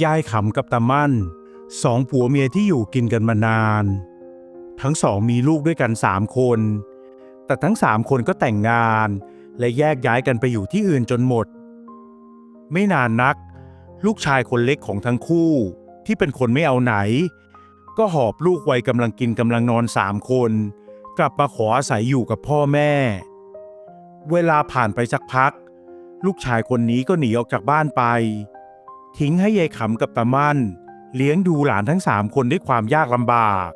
ยายขำกับตามั่นสองผัวเมียที่อยู่กินกันมานานทั้งสองมีลูกด้วยกัน3 คนแต่ทั้ง3 คนก็แต่งงานและแยกย้ายกันไปอยู่ที่อื่นจนหมดไม่นานนักลูกชายคนเล็กของทั้งคู่ที่เป็นคนไม่เอาไหนก็หอบลูกวัยกำลังกินกำลังนอน3 คนกลับมาขออาศัยอยู่กับพ่อแม่เวลาผ่านไปสักพักลูกชายคนนี้ก็หนีออกจากบ้านไปทิ้งให้ยายขำกับตามั่นเลี้ยงดูหลานทั้ง3 คนด้วยความยากลำบาก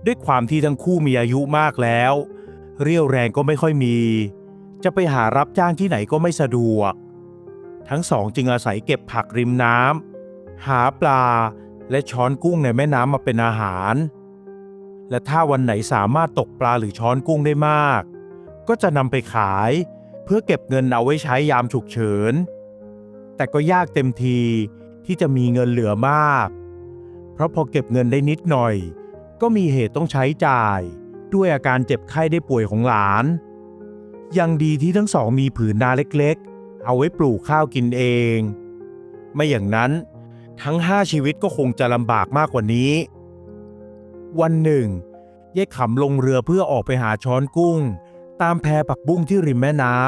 ด้วยความที่ทั้งคู่มีอายุมากแล้วเรี่ยวแรงก็ไม่ค่อยมีจะไปหารับจ้างที่ไหนก็ไม่สะดวกทั้งสองจึงอาศัยเก็บผักริมน้ำหาปลาและช้อนกุ้งในแม่น้ำมาเป็นอาหารและถ้าวันไหนสามารถตกปลาหรือช้อนกุ้งได้มากก็จะนำไปขายเพื่อเก็บเงินเอาไว้ใช้ยามฉุกเฉินแต่ก็ยากเต็มทีที่จะมีเงินเหลือมากเพราะพอเก็บเงินได้นิดหน่อยก็มีเหตุต้องใช้จ่ายด้วยอาการเจ็บไข้ได้ป่วยของหลานยังดีที่ทั้งสองมีผืนนาเล็กๆเอาไว้ปลูกข้าวกินเองไม่อย่างนั้นทั้ง5 ชีวิตก็คงจะลำบากมากกว่านี้วันหนึ่งยายขำลงเรือเพื่อออกไปหาช้อนกุ้งตามแพผักบุ้งที่ริมแม่น้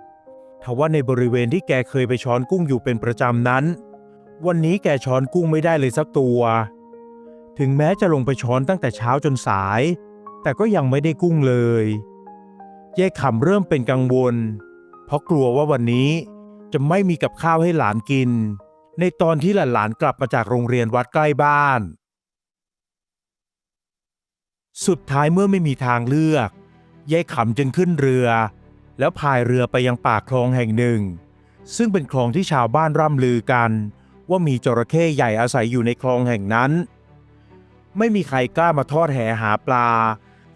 ำทว่าในบริเวณที่แกเคยไปช้อนกุ้งอยู่เป็นประจำนั้นวันนี้แกช้อนกุ้งไม่ได้เลยสักตัวถึงแม้จะลงไปช้อนตั้งแต่เช้าจนสายแต่ก็ยังไม่ได้กุ้งเลยยายขำเริ่มเป็นกังวลเพราะกลัวว่าวันนี้จะไม่มีกับข้าวให้หลานกินในตอนที่หลานๆกลับมาจากโรงเรียนวัดใกล้บ้านสุดท้ายเมื่อไม่มีทางเลือกยายขำจึงขึ้นเรือแล้วพายเรือไปยังปากคลองแห่งหนึ่งซึ่งเป็นคลองที่ชาวบ้านร่ำลือกันว่ามีจระเข้ใหญ่อาศัยอยู่ในคลองแห่งนั้นไม่มีใครกล้ามาทอดแหหาปลา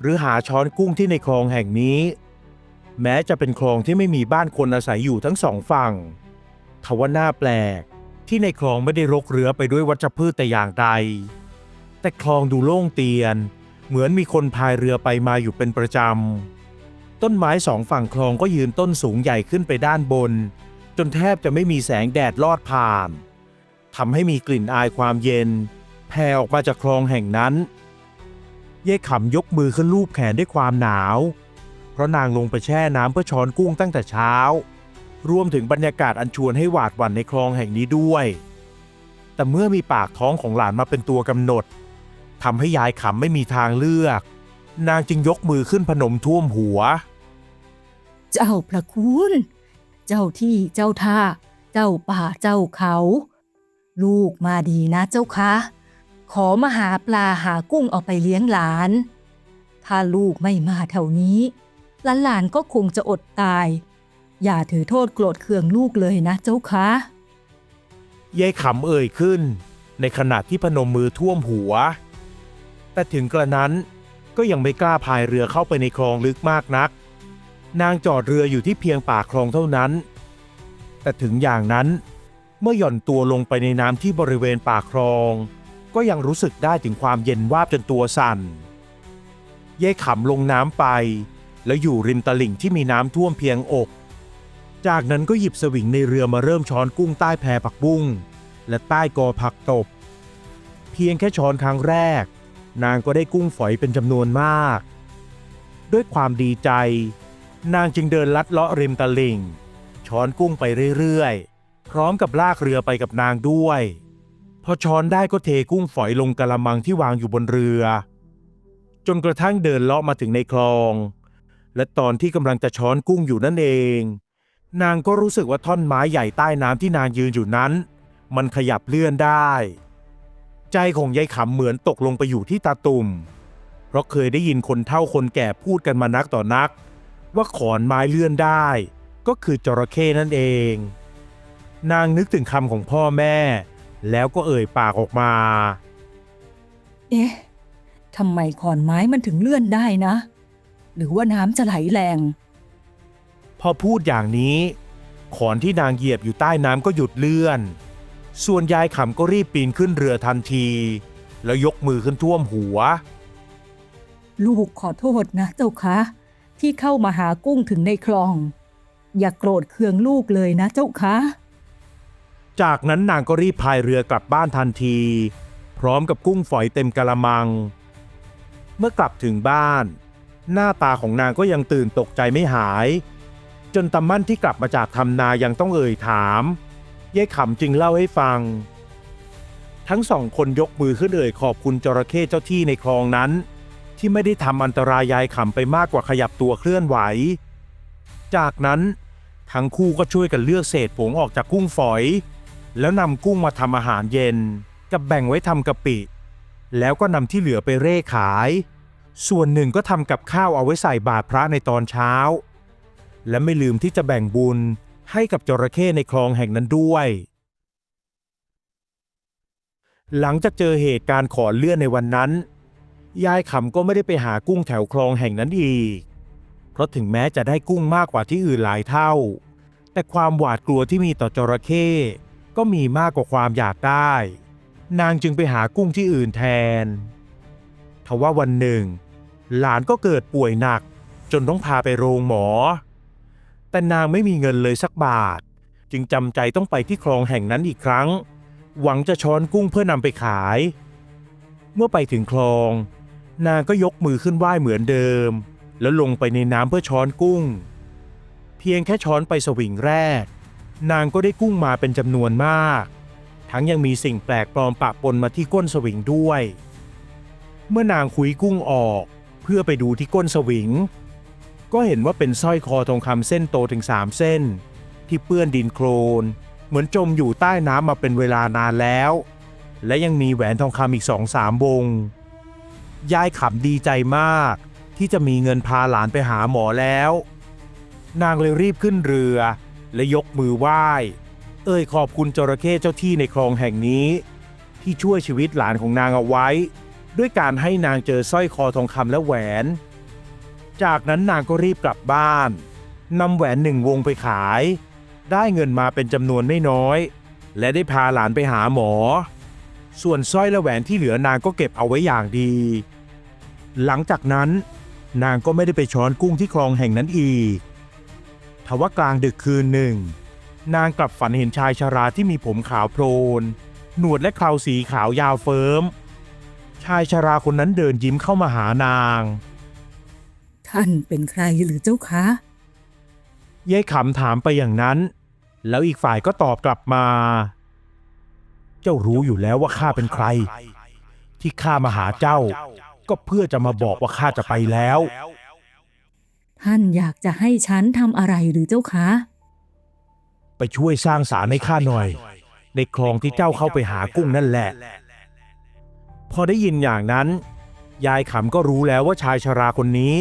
หรือหาช้อนกุ้งที่ในคลองแห่งนี้แม้จะเป็นคลองที่ไม่มีบ้านคนอาศัยอยู่ทั้ง2 ฝั่งทว่าน่าแปลกที่ในคลองไม่ได้รกเรื้อไปด้วยวัชพืชแต่อย่างใดแต่คลองดูโล่งเตียนเหมือนมีคนพายเรือไปมาอยู่เป็นประจำต้นไม้2 ฝั่งคลองก็ยืนต้นสูงใหญ่ขึ้นไปด้านบนจนแทบจะไม่มีแสงแดดลอดผ่านทำให้มีกลิ่นอายความเย็นแผ่ออกมาจากคลองแห่งนั้นยายขำยกมือขึ้นลูบแขนด้วยความหนาวเพราะนางลงไปแช่น้ำเพื่อช้อนกุ้งตั้งแต่เช้ารวมถึงบรรยากาศอันชวนให้หวาดหวั่นในคลองแห่งนี้ด้วยแต่เมื่อมีปากท้องของหลานมาเป็นตัวกำหนดทำให้ยายขำไม่มีทางเลือกนางจึงยกมือขึ้นพนมท่วมหัวเจ้าพระคุณเจ้าที่เจ้าท่าเจ้าป่าเจ้าเขาลูกมาดีนะเจ้าคะขอมาหาปลาหากุ้งเอาไปเลี้ยงหลานถ้าลูกไม่มาแถวนี้หลานก็คงจะอดตายอย่าถือโทษโกรธเคืองลูกเลยนะเจ้าคะยายขำเอ่ยขึ้นในขณะที่พนมมือท่วมหัวแต่ถึงกระนั้นก็ยังไม่กล้าพายเรือเข้าไปในคลองลึกมากนักนางจอดเรืออยู่ที่เพียงปากคลองเท่านั้นแต่ถึงอย่างนั้นเมื่อหย่อนตัวลงไปในน้ำที่บริเวณปากคลองก็ยังรู้สึกได้ถึงความเย็นวาบจนตัวสั่นยายขำลงน้ำไปแล้วอยู่ริมตลิ่งที่มีน้ำท่วมเพียงอกจากนั้นก็หยิบสวิงในเรือมาเริ่มช้อนกุ้งใต้แพผักบุ้งและใต้กอผักตบเพียงแค่ช้อนครั้งแรกนางก็ได้กุ้งฝอยเป็นจำนวนมากด้วยความดีใจนางจึงเดินลัดเลาะริมตลิ่งช้อนกุ้งไปเรื่อยๆพร้อมกับลากเรือไปกับนางด้วยพอช้อนได้ก็เทกุ้งฝอยลงกะละมังที่วางอยู่บนเรือจนกระทั่งเดินเลาะมาถึงในคลองและตอนที่กำลังจะช้อนกุ้งอยู่นั่นเองนางก็รู้สึกว่าท่อนไม้ใหญ่ใต้น้ำที่นางยืนอยู่นั้นมันขยับเลื่อนได้ใจของยายขำเหมือนตกลงไปอยู่ที่ตาตุ่มเพราะเคยได้ยินคนเฒ่าคนแก่พูดกันมานักต่อนักว่าขอนไม้เลื่อนได้ก็คือจระเข้นั่นเองนางนึกถึงคำของพ่อแม่แล้วก็เอ่ยปากออกมาเอ๊ะทำไมขอนไม้มันถึงเลื่อนได้นะหรือว่าน้ำจะไหลแรงพอพูดอย่างนี้ขอนที่นางเหยียบอยู่ใต้น้ำก็หยุดเลื่อนส่วนยายขำก็รีบปีนขึ้นเรือทันทีแล้วยกมือขึ้นท่วมหัวลูกขอโทษนะเจ้าคะที่เข้ามาหากุ้งถึงในคลองอย่าโกรธเคืองลูกเลยนะเจ้าคะ จากนั้นนางก็รีบพายเรือกลับบ้านทันทีพร้อมกับกุ้งฝอยเต็มกะละมังเมื่อกลับถึงบ้านหน้าตาของนางก็ยังตื่นตกใจไม่หายจนตามั่นที่กลับมาจากทำนายังต้องเอ่ยถามยายขำจึงเล่าให้ฟังทั้งสองคนยกมือขึ้นเอ่ยขอบคุณจระเข้เจ้าที่ในคลองนั้นที่ไม่ได้ทำอันตรายยายขำไปมากกว่าขยับตัวเคลื่อนไหวจากนั้นทั้งคู่ก็ช่วยกันเลือกเศษผงออกจากกุ้งฝอยแล้วนำกุ้งมาทำอาหารเย็นกับแบ่งไว้ทำกะปิแล้วก็นำที่เหลือไปเร่ขายส่วนหนึ่งก็ทำกับข้าวเอาไว้ใส่บาตรพระในตอนเช้าและไม่ลืมที่จะแบ่งบุญให้กับจระเข้ในคลองแห่งนั้นด้วยหลังจากเจอเหตุการณ์ขอเลื่อนในวันนั้นยายขำก็ไม่ได้ไปหากุ้งแถวคลองแห่งนั้นอีกเพราะถึงแม้จะได้กุ้งมากกว่าที่อื่นหลายเท่าแต่ความหวาดกลัวที่มีต่อจระเข้ก็มีมากกว่าความอยากได้นางจึงไปหากุ้งที่อื่นแทนทว่าวันหนึ่งหลานก็เกิดป่วยหนักจนต้องพาไปโรงหมอแต่นางไม่มีเงินเลยสักบาทจึงจำใจต้องไปที่คลองแห่งนั้นอีกครั้งหวังจะช้อนกุ้งเพื่อนำไปขายเมื่อไปถึงคลองนางก็ยกมือขึ้นไหว้เหมือนเดิมแล้วลงไปในน้ำเพื่อช้อนกุ้งเพียงแค่ช้อนไปสวิงแรกนางก็ได้กุ้งมาเป็นจำนวนมากทั้งยังมีสิ่งแปลกปลอมปะปนมาที่ก้นสวิงด้วยเมื่อนางคุ้ยกุ้งออกเพื่อไปดูที่ก้นสวิงก็เห็นว่าเป็นสร้อยคอทองคำเส้นโตถึง3เส้นที่เปื้อนดินโคลนเหมือนจมอยู่ใต้น้ำมาเป็นเวลานานแล้วและยังมีแหวนทองคำอีก2-3 วงยายขำดีใจมากที่จะมีเงินพาหลานไปหาหมอแล้วนางเลยรีบขึ้นเรือและยกมือไหว้ขอบคุณจระเข้เจ้าที่ในคลองแห่งนี้ที่ช่วยชีวิตหลานของนางเอาไว้ด้วยการให้นางเจอสร้อยคอทองคำและแหวนจากนั้นนางก็รีบกลับบ้านนำแหวน1 วงไปขายได้เงินมาเป็นจำนวนไม่น้อยและได้พาหลานไปหาหมอส่วนสร้อยและแหวนที่เหลือนางก็เก็บเอาไว้อย่างดีหลังจากนั้นนางก็ไม่ได้ไปช้อนกุ้งที่คลองแห่งนั้นอีกทว่ากลางดึกคืนหนึ่งนางกลับฝันเห็นชายชราที่มีผมขาวโพลนหนวดและเคราสีขาวยาวเฟิร์มชายชราคนนั้นเดินยิ้มเข้ามาหานางท่านเป็นใครหรือเจ้าคะยายขำถามไปอย่างนั้นแล้วอีกฝ่ายก็ตอบกลับมาเจ้ารู้อยู่แล้วว่าข้าเป็นใครที่ข้ามาหาเจ้าก็เพื่อจะมาบอกว่าข้าจะไปแล้วท่านอยากจะให้ฉันทำอะไรหรือเจ้าคะไปช่วยสร้างศาลให้ข้าหน่อยในคลองที่เจ้าเข้าไปหากุ้งนั่นแหละพอได้ยินอย่างนั้นยายขำก็รู้แล้วว่าชายชราคนนี้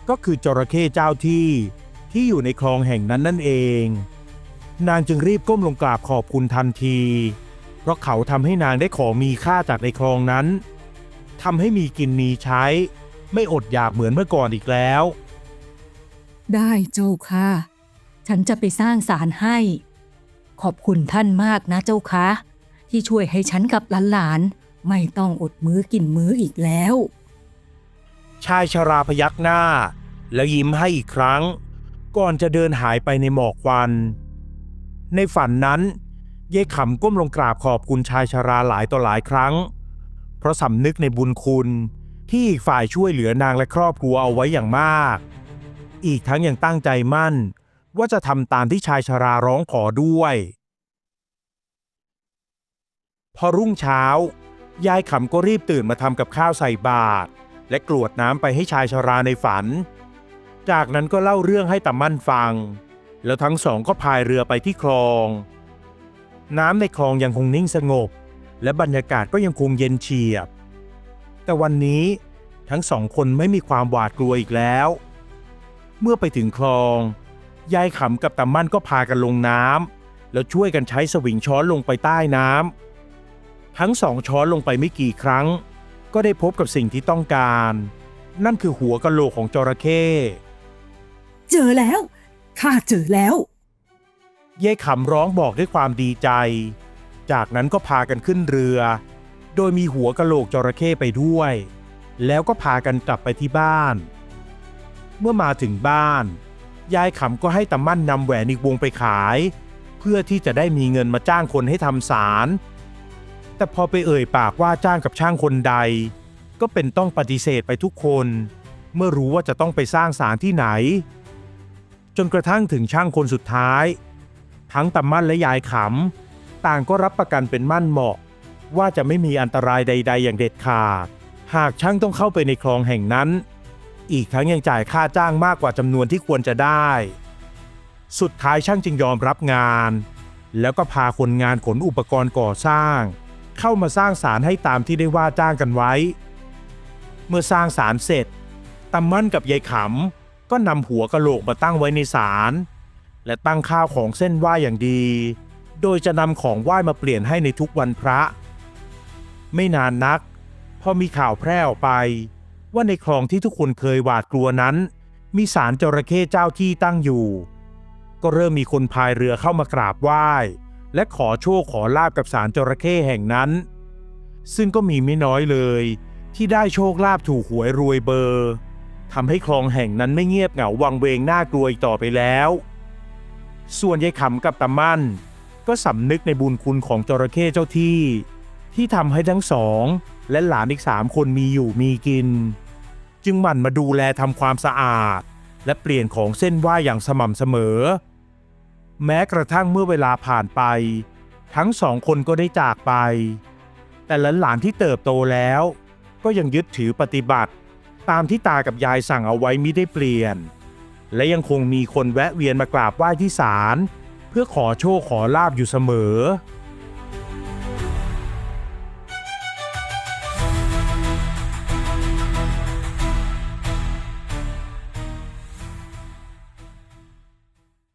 ก็คือจระเข้เจ้าที่อยู่ในคลองแห่งนั้นนั่นเองนางจึงรีบก้มลงกราบขอบคุณทันทีเพราะเขาทำให้นางได้ของมีค่าจากในคลองนั้นทำให้มีกินมีใช้ไม่อดอยากเหมือนเมื่อก่อนอีกแล้วได้เจ้าค่ะฉันจะไปสร้างศาลให้ขอบคุณท่านมากนะเจ้าค่ะที่ช่วยให้ฉันกับหลานๆไม่ต้องอดมื้อกินมื้ออีกแล้วชายชราพยักหน้าแล้วยิ้มให้อีกครั้งก่อนจะเดินหายไปในหมอกควันในฝันนั้นยายขำก้มลงกราบขอบคุณชายชราหลายต่อหลายครั้งเพราะสำนึกในบุญคุณที่อีกฝ่ายช่วยเหลือนางและครอบครัวเอาไว้อย่างมากอีกทั้งยังตั้งใจมั่นว่าจะทำตามที่ชายชราร้องขอด้วยพอรุ่งเช้ายายขำก็รีบตื่นมาทำกับข้าวใส่บาตรและกรวดน้ำไปให้ชายชราในฝันจากนั้นก็เล่าเรื่องให้ตามั่นฟังแล้วทั้งสองก็พายเรือไปที่คลองน้ำในคลองยังคงนิ่งสงบและบรรยากาศก็ยังคงเย็นเฉียบแต่วันนี้ทั้ง2 คนไม่มีความหวาดกลัวอีกแล้วเมื่อไปถึงคลองยายขำกับตามั่นก็พากันลงน้ำแล้วช่วยกันใช้สวิงช้อนลงไปใต้น้ำทั้ง2 ช้อนลงไปไม่กี่ครั้งก็ได้พบกับสิ่งที่ต้องการนั่นคือหัวกะโหลกของจระเข้เจอแล้วข้าเจอแล้วยายขำร้องบอกด้วยความดีใจจากนั้นก็พากันขึ้นเรือโดยมีหัวกะโหลกจระเข้ไปด้วยแล้วก็พากันกลับไปที่บ้านเมื่อมาถึงบ้านยายขำก็ให้ตามั่นนำแหวนอีกวงไปขาย เพื่อที่จะได้มีเงินมาจ้างคนให้ทำศาลแต่พอไปเอ่ยปากว่าจ้างกับช่างคนใดก็เป็นต้องปฏิเสธไปทุกคนเมื่อรู้ว่าจะต้องไปสร้างศาลที่ไหนจนกระทั่งถึงช่างคนสุดท้ายทั้งตามั่นและยายขำต่างก็รับประกันเป็นมั่นเหมาะว่าจะไม่มีอันตรายใดๆอย่างเด็ดขาดหากช่างต้องเข้าไปในคลองแห่งนั้นอีกทั้งยังจ่ายค่าจ้างมากกว่าจำนวนที่ควรจะได้สุดท้ายช่างจึงยอมรับงานแล้วก็พาคนงานขนอุปกรณ์ก่อสร้างเข้ามาสร้างศาลให้ตามที่ได้ว่าจ้างกันไว้เมื่อสร้างศาลเสร็จตามั่นกับยายขำก็นำหัวกะโหลกมาตั้งไว้ในศาลและตั้งข้าวของเส้นไหว้อย่างดีโดยจะนำของไหว้มาเปลี่ยนให้ในทุกวันพระไม่นานนักพอมีข่าวแพร่ออกไปว่าในคลองที่ทุกคนเคยหวาดกลัวนั้นมีศาลจระเข้เจ้าที่ตั้งอยู่ก็เริ่มมีคนพายเรือเข้ามากราบไหว้และขอโชคขอลาภกับศาลจระเข้แห่งนั้นซึ่งก็มีไม่น้อยเลยที่ได้โชคลาภถูกหวยรวยเบอร์ทำให้คลองแห่งนั้นไม่เงียบเหงาวังเวงน่ากลัวอีกต่อไปแล้วส่วนยายขำกับตามั่นก็สำนึกในบุญคุณของจระเข้เจ้าที่ทำให้ทั้งสองและหลานอีก3 คนมีอยู่มีกินจึงหมั่นมาดูแลทำความสะอาดและเปลี่ยนของเส้นไหว้อย่างสม่ำเสมอแม้กระทั่งเมื่อเวลาผ่านไปทั้ง2 คนก็ได้จากไปแต่หลานๆที่เติบโตแล้วก็ยังยึดถือปฏิบัติตามที่ตากับยายสั่งเอาไว้มิได้เปลี่ยนและยังคงมีคนแวะเวียนมากราบไหว้ที่ศาลเพื่อขอโชคขอลาภอยู่เสมอ